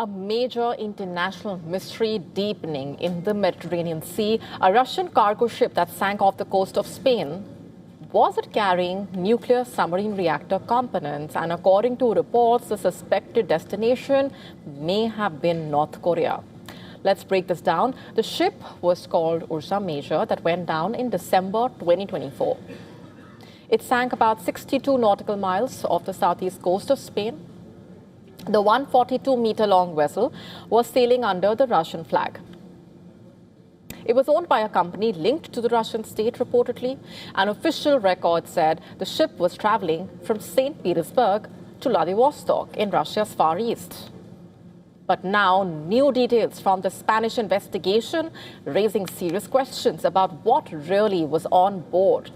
A major international mystery deepening in the Mediterranean Sea. A Russian cargo ship that sank off the coast of Spain. Was it carrying nuclear submarine reactor components? And according to reports, the suspected destination may have been North Korea. Let's break this down. The ship was called Ursa Major that went down in December 2024. It sank about 62 nautical miles off the southeast coast of Spain. The 142-meter-long vessel was sailing under the Russian flag. It was owned by a company linked to the Russian state, reportedly. An official record said the ship was traveling from St. Petersburg to Vladivostok in Russia's Far East. But now, new details from the Spanish investigation raising serious questions about what really was on board.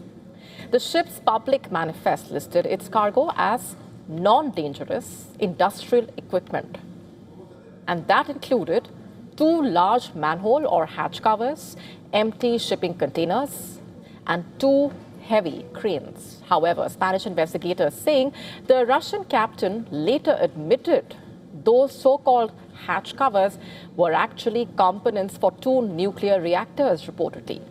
The ship's public manifest listed its cargo as non-dangerous industrial equipment. And that included 2 large manhole or hatch covers, empty shipping containers, and 2 heavy cranes. However, Spanish investigators saying the Russian captain later admitted those so-called hatch covers were actually components for 2 nuclear reactors, reportedly.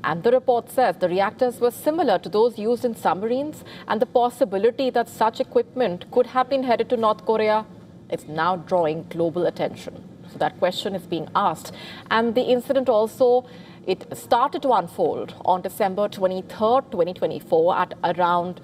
And the report says the reactors were similar to those used in submarines, and the possibility that such equipment could have been headed to North Korea is now drawing global attention. So that question is being asked. And the incident also, it started to unfold on December 23rd, 2024 at around,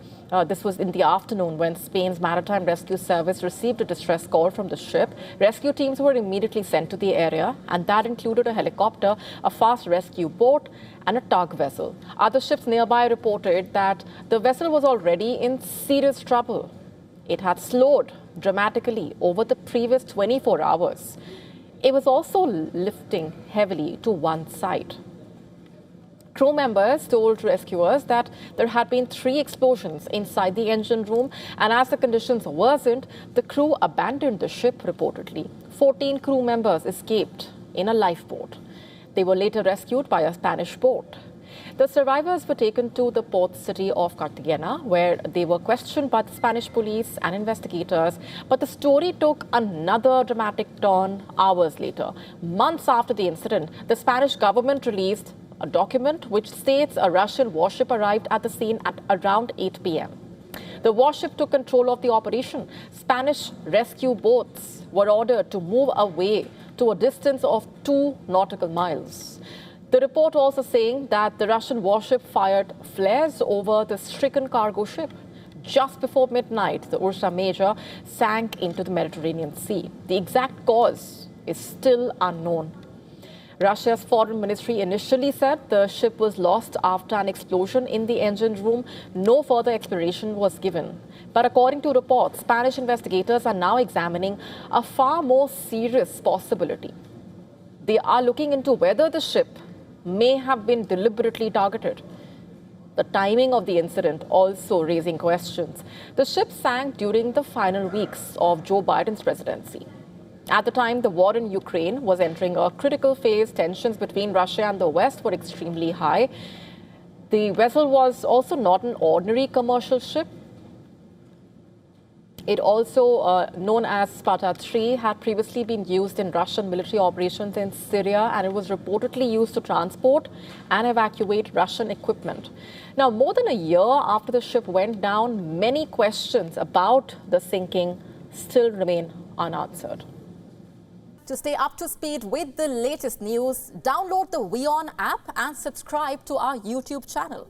this was in the afternoon when Spain's Maritime Rescue Service received a distress call from the ship. Rescue teams were immediately sent to the area, and that included a helicopter, a fast rescue boat, and a tug vessel. Other ships nearby reported that the vessel was already in serious trouble. It had slowed dramatically over the previous 24 hours. It was also lifting heavily to one side. Crew members told rescuers that there had been 3 explosions inside the engine room, and as the conditions worsened, the crew abandoned the ship, reportedly. 14 crew members escaped in a lifeboat. They were later rescued by a Spanish boat. The survivors were taken to the port city of Cartagena, where they were questioned by the Spanish police and investigators. But the story took another dramatic turn hours later. Months after the incident, the Spanish government released a document which states a Russian warship arrived at the scene at around 8 p.m. The warship took control of the operation. Spanish rescue boats were ordered to move away to a distance of 2 nautical miles. The report also saying that the Russian warship fired flares over the stricken cargo ship. Just before midnight, the Ursa Major sank into the Mediterranean Sea. The exact cause is still unknown. Russia's foreign ministry initially said the ship was lost after an explosion in the engine room. No further explanation was given. But according to reports, Spanish investigators are now examining a far more serious possibility. They are looking into whether the ship may have been deliberately targeted. The timing of the incident also raising questions. The ship sank during the final weeks of Joe Biden's presidency. At the time, the war in Ukraine was entering a critical phase. Tensions between Russia and the West were extremely high. The vessel was also not an ordinary commercial ship. It also, known as Sparta 3, had previously been used in Russian military operations in Syria, and it was reportedly used to transport and evacuate Russian equipment. Now, more than a year after the ship went down, many questions about the sinking still remain unanswered. To stay up to speed with the latest news, download the WION app and subscribe to our YouTube channel.